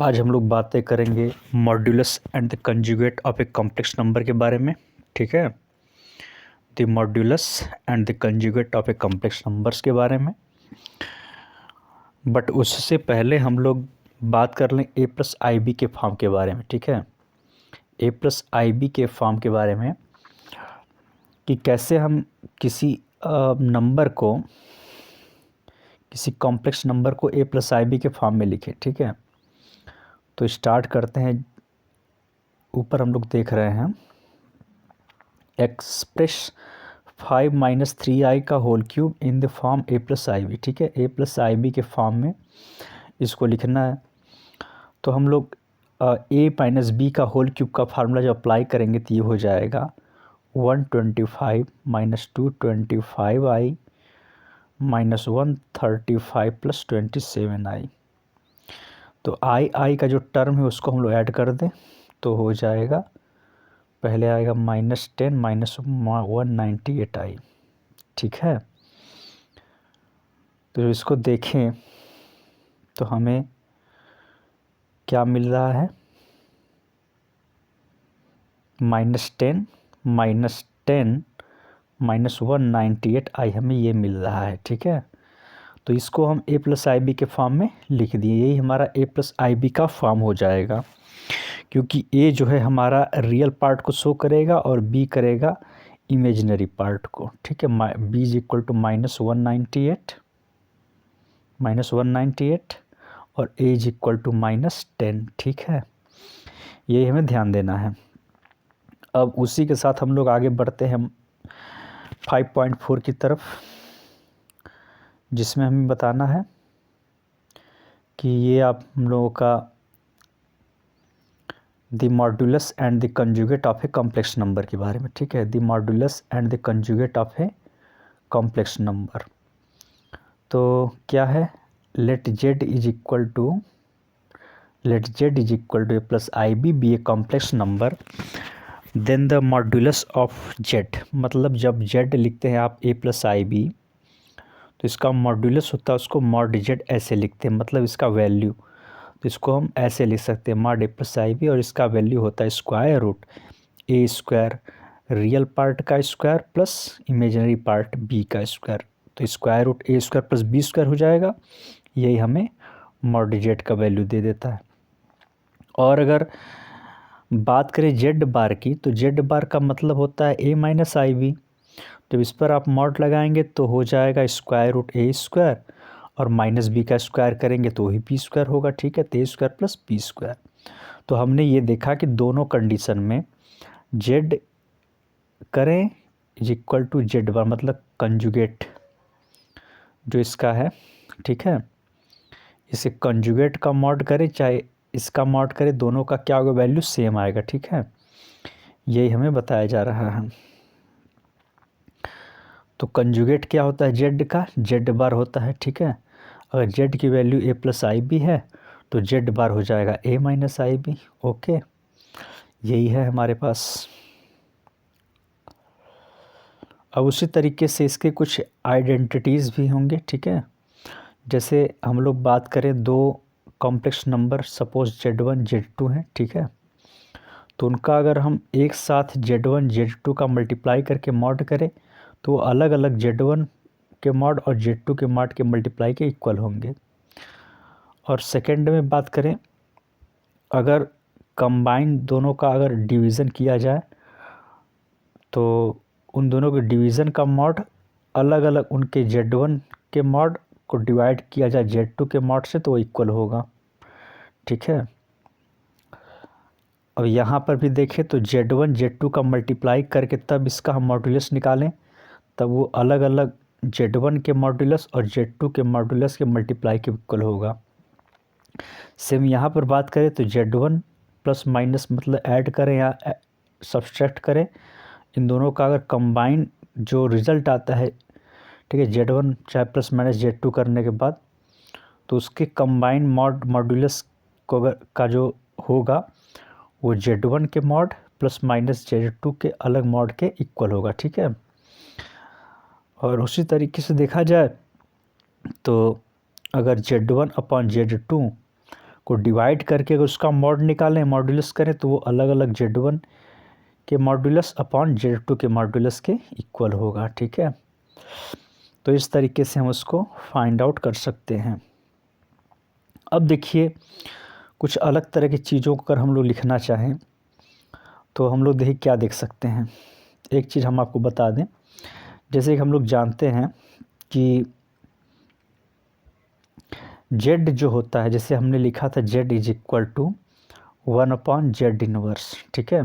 आज हम लोग बातें करेंगे modulus and the conjugate of a complex number के बारे में। ठीक है, the modulus and the conjugate of a complex numbers के बारे में। बट उससे पहले हम लोग बात कर लें ए प्लस आई बी के फॉर्म के बारे में। ठीक है, ए प्लस आई बी के फॉर्म के बारे में कि कैसे हम किसी नंबर को, किसी कॉम्प्लेक्स नंबर को ए प्लस आई बी के फॉर्म में लिखें। ठीक है, तो स्टार्ट करते हैं। ऊपर हम लोग देख रहे हैं एक्सप्रेस 5 माइनस 3i का whole cube in the form a plus i b. ठीक है, ए प्लस आई बी के फॉर्म में इसको लिखना है। तो हम लोग ए माइनस बी का होल क्यूब का फार्मूला जब अप्लाई करेंगे तो ये हो जाएगा 125 minus 225i minus 135 plus 27i। तो आई का जो टर्म है उसको हम लोग ऐड कर दें तो हो जाएगा, पहले आएगा -10 माइनस 198i। ठीक है, तो इसको देखें तो हमें क्या मिल रहा है, -10 माइनस 198i हमें ये मिल रहा है। ठीक है, तो इसको हम ए प्लस आई बी के फॉर्म में लिख दिए। यही हमारा ए प्लस आई बी का फॉर्म हो जाएगा, क्योंकि ए जो है हमारा रियल पार्ट को शो करेगा और बी करेगा इमेजिनरी पार्ट को। ठीक है, बी इज इक्वल टू -198 और ए इज इक्वल टू -10। ठीक है, यही हमें ध्यान देना है। अब उसी के साथ हम लोग आगे बढ़ते हैं 5.4 की तरफ, जिसमें हमें बताना है कि ये आप हम लोगों का the modulus and the conjugate of a complex number के बारे में। ठीक है, the modulus and the conjugate of a complex number. तो क्या है, let z is equal to a plus i b be a complex number, then the modulus of z. मतलब जब जेड लिखते हैं आप ए प्लस आई बी, तो इसका मॉड्यूलस होता है, उसको मॉड जेड ऐसे लिखते हैं, मतलब इसका वैल्यू। तो इसको हम ऐसे लिख सकते हैं mod a plus i b, और इसका वैल्यू होता है square root a square, real part का square plus imaginary part b का स्क्वायर। तो square root a square plus b square हो जाएगा, यही हमें मॉड जेड का वैल्यू दे देता है। और अगर बात करें जेड बार की, तो जेड बार का मतलब होता है ए माइनस आई बी। तो इस पर आप मॉड लगाएंगे तो हो जाएगा स्क्वायर रूट ए स्क्वायर, और माइनस बी का स्क्वायर करेंगे तो वही बी स्क्वायर होगा। ठीक है, तो ए स्क्वायर प्लस बी स्क्वायर। तो हमने ये देखा कि दोनों कंडीशन में जेड करें इज इक्वल टू जेड बार, मतलब कंजुगेट जो इसका है। ठीक है, इसे कंजुगेट का मॉड करें चाहे इसका मॉड करें, दोनों का क्या होगा, वैल्यू सेम आएगा। ठीक है, यही हमें बताया जा रहा है। तो कंजुगेट क्या होता है जेड का, जेड बार होता है। ठीक है, अगर जेड की value A plus i B है तो जेड बार हो जाएगा ए माइनस आई बी। ओके, यही है हमारे पास। अब उसी तरीके से इसके कुछ आइडेंटिटीज़ भी होंगे। ठीक है, जैसे हम लोग बात करें दो complex number, suppose Z1 Z2 हैं। ठीक है, तो उनका अगर हम एक साथ Z1 Z2 का मल्टीप्लाई करके मॉड करें तो अलग अलग Z1 के मॉड और Z2 के मॉड के मल्टीप्लाई के इक्वल होंगे। और सेकेंड में बात करें, अगर कंबाइन दोनों का अगर डिवीज़न किया जाए तो उन दोनों के डिवीज़न का मॉड अलग अलग, उनके Z1 के मॉड को डिवाइड किया जाए Z2 के मॉड से तो वो इक्वल होगा। ठीक है, अब यहाँ पर भी देखें तो Z1 Z2 का मल्टीप्लाई करके तब इसका हम मॉड्यूलस निकालें, तब वो अलग अलग Z1 के मॉड्यूलस और Z2 के मॉड्यूलस के मल्टीप्लाई के इक्वल होगा। सेम यहाँ पर बात करें तो Z1 प्लस माइनस मतलब ऐड करें या सब्सट्रैक्ट करें, इन दोनों का अगर कंबाइन जो रिज़ल्ट आता है, ठीक है, Z1 चाहे प्लस माइनस Z2 करने के बाद, तो उसके कंबाइन मॉड्यूलस को अगर का जो होगा वो Z1 के मॉड प्लस माइनस Z2 के अलग मॉड के इक्वल होगा। ठीक है, और उसी तरीके से देखा जाए तो अगर Z1 अपॉन Z2 को डिवाइड करके अगर उसका मॉड निकालें, मॉड्यूलस करें, तो वो अलग अलग Z1 के मॉड्यूलस अपॉन Z2 के मॉड्यूलस के इक्वल होगा। ठीक है, तो इस तरीके से हम उसको फाइंड आउट कर सकते हैं। अब देखिए, कुछ अलग तरह की चीज़ों को अगर हम लोग लिखना चाहें तो हम लोग देखिए क्या देख सकते हैं। एक चीज़ हम आपको बता दें, जैसे कि हम लोग जानते हैं कि Z जो होता है, जैसे हमने लिखा था Z is equal to 1/Z inverse. ठीक है,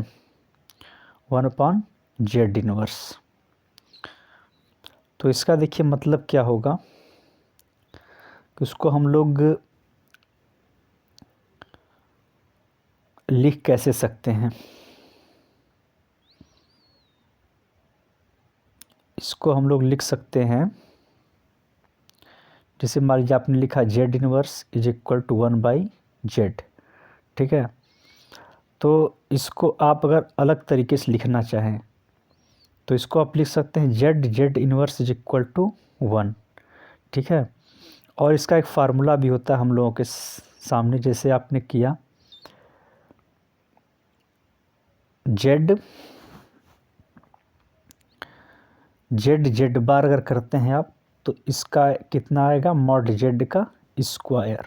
1/Z इनवर्स। तो इसका देखिए मतलब क्या होगा कि उसको हम लोग लिख कैसे सकते हैं। इसको हम लोग लिख सकते हैं, जैसे मान लीजिए आपने लिखा Z inverse is equal to 1/Z। ठीक है, तो इसको आप अगर अलग तरीके से लिखना चाहें तो इसको आप लिख सकते हैं Z inverse is equal to 1। ठीक है, और इसका एक फार्मूला भी होता है हम लोगों के सामने, जैसे आपने किया Z बार अगर करते हैं आप, तो इसका कितना आएगा, मॉड Z का स्क्वायर।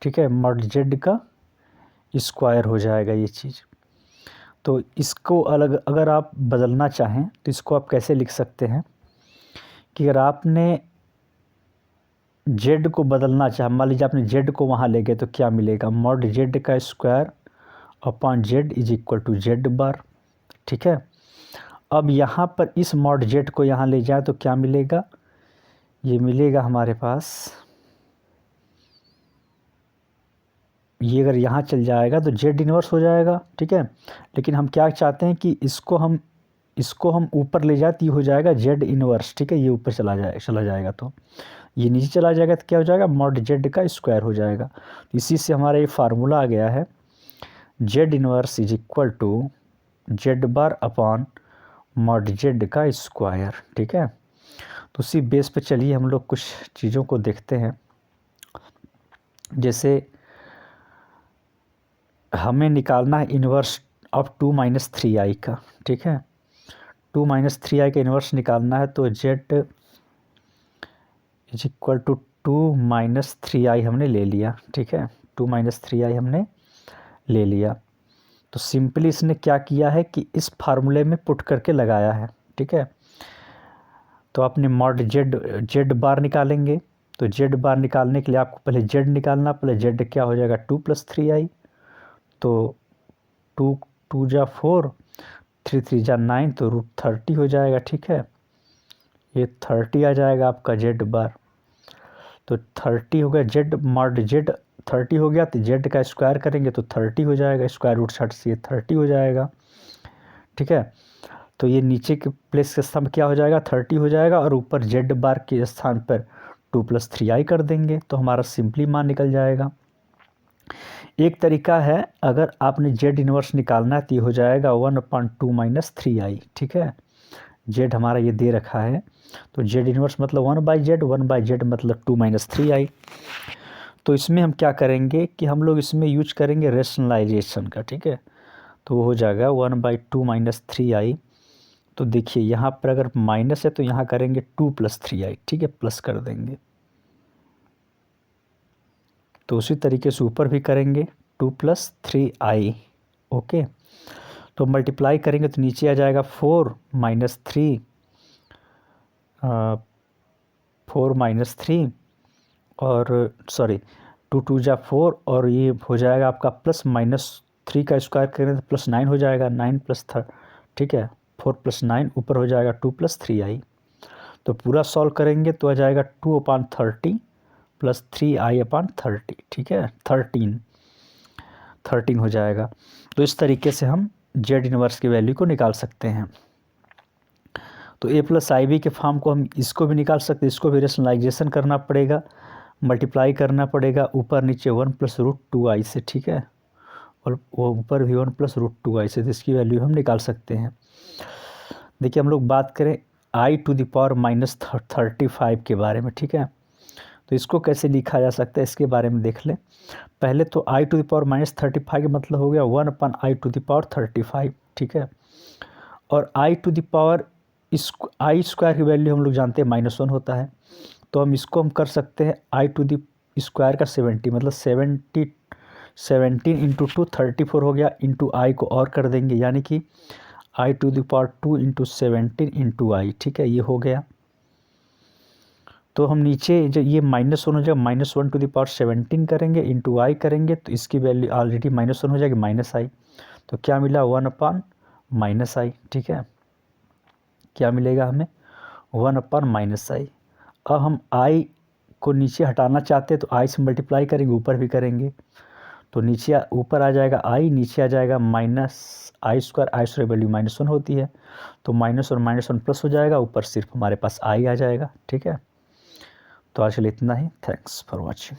ठीक है, मॉड Z का स्क्वायर हो जाएगा ये चीज़। तो इसको अलग अगर आप बदलना चाहें तो इसको आप कैसे लिख सकते हैं कि अगर आपने Z को बदलना चाहे, मान लीजिए आपने Z को वहाँ ले गए, तो क्या मिलेगा, मॉड Z का square upon Z is equal to Z bar. ठीक है, अब यहाँ पर इस मॉड Z को यहाँ ले जाए तो क्या मिलेगा, ये मिलेगा हमारे पास, ये अगर यहाँ चल जाएगा तो Z इनवर्स हो जाएगा। ठीक है, लेकिन हम क्या चाहते हैं कि इसको हम ऊपर ले जाए तो ये हो जाएगा Z इनवर्स। ठीक है, ये ऊपर चला जाएगा तो ये नीचे चला जाएगा तो क्या हो जाएगा, मॉड Z का स्क्वायर हो जाएगा। इसी से हमारा ये फार्मूला आ गया है Z inverse is equal to Z bar upon mod Z का स्क्वायर। ठीक है, तो उसी बेस पे चलिए हम लोग कुछ चीज़ों को देखते हैं। जैसे हमें निकालना है इन्वर्स ऑफ 2 - 3i का। ठीक है, 2 - 3i का इन्वर्स निकालना है, तो Z is equal to 2 - 3i हमने ले लिया। ठीक है, 2 - 3i हमने ले लिया, तो सिंपली इसने क्या किया है कि इस फार्मूले में पुट करके लगाया है। ठीक है, तो आपने मॉड Z बार निकालेंगे, तो Z बार निकालने के लिए आपको पहले Z निकालना, पहले Z क्या हो जाएगा 2 + 3i, तो 2 2 जा 4, 3 3 जा 9, तो √30 हो जाएगा। ठीक है, ये 30 आ जाएगा आपका Z बार, तो 30 हो गया। Z मॉड Z 30 हो गया, तो Z का स्क्वायर करेंगे तो 30 हो जाएगा, स्क्वायर रूट 60 से ये 30 हो जाएगा। ठीक है, तो ये नीचे के प्लेस के स्थान पर क्या हो जाएगा, 30 हो जाएगा, और ऊपर Z बार के स्थान पर 2 + 3i कर देंगे, तो हमारा सिंपली मान निकल जाएगा। एक तरीका है, अगर आपने Z इनवर्स निकालना है तो ये हो जाएगा 1/2 - 3i। ठीक है, Z हमारा ये दे रखा है, तो Z इनवर्स मतलब 1/Z, 1/Z मतलब 2 - 3i। तो इसमें हम क्या करेंगे कि हम लोग इसमें यूज करेंगे रेशनलाइजेशन का। ठीक है, तो वो हो जाएगा 1/2 - 3i। तो देखिए यहाँ पर अगर माइनस है तो यहाँ करेंगे 2 + 3i। ठीक है, प्लस कर देंगे, तो उसी तरीके से ऊपर भी करेंगे 2 + 3i। ओके, तो मल्टीप्लाई करेंगे तो नीचे आ जाएगा 4 - 3 और सॉरी 2 2 जा 4, और ये हो जाएगा आपका प्लस -3 का स्क्वायर करेंगे तो +9 हो जाएगा, 9 + 3। ठीक है, 4 + 9 ऊपर हो जाएगा 2 + 3i। तो पूरा सॉल्व करेंगे तो आ जाएगा 2/30 + 3i/30। ठीक है, 13 हो जाएगा। तो इस तरीके से हम Z इनवर्स की वैल्यू को निकाल सकते हैं। तो a + ib के फॉर्म को हम इसको भी निकाल सकते हैं, इसको भी रेशनलाइजेशन करना पड़ेगा, मल्टीप्लाई करना पड़ेगा ऊपर नीचे 1 + √2i से। ठीक है, और वो ऊपर भी 1 + √2i से, तो इसकी वैल्यू हम निकाल सकते हैं। देखिए हम लोग बात करें i⁻⁻35 के बारे में। ठीक है, तो इसको कैसे लिखा जा सकता है इसके बारे में देख लें। पहले तो i टू द पावर -35 का मतलब हो गया 1/i टू द पावर 35, ठीक है। और i to the power i square की वैल्यू हम लोग जानते हैं -1 होता है, तो हम इसको हम कर सकते हैं i टू द स्क्वायर का 70, मतलब 17 इंटू 2 34 हो गया, इंटू i को और कर देंगे, यानी कि i to the power 2 into 17 into i, ठीक है, ये हो गया। तो हम नीचे जब ये -1 हो जाएगा, -1 टू द पावर 17 करेंगे, इंटू i करेंगे, तो इसकी वैल्यू ऑलरेडी -1 हो जाएगी, -i। तो क्या मिला 1/-i, ठीक है। क्या मिलेगा हमें 1/-i। अब हम i को नीचे हटाना चाहते हैं तो i से मल्टीप्लाई करेंगे, ऊपर भी करेंगे, तो नीचे ऊपर आ जाएगा i, नीचे आ जाएगा -i² वैल्यू -1 होती है, तो माइनस और -1 प्लस हो जाएगा, ऊपर सिर्फ हमारे पास i आ जाएगा, ठीक है। तो आज के लिए इतना ही। Thanks for watching.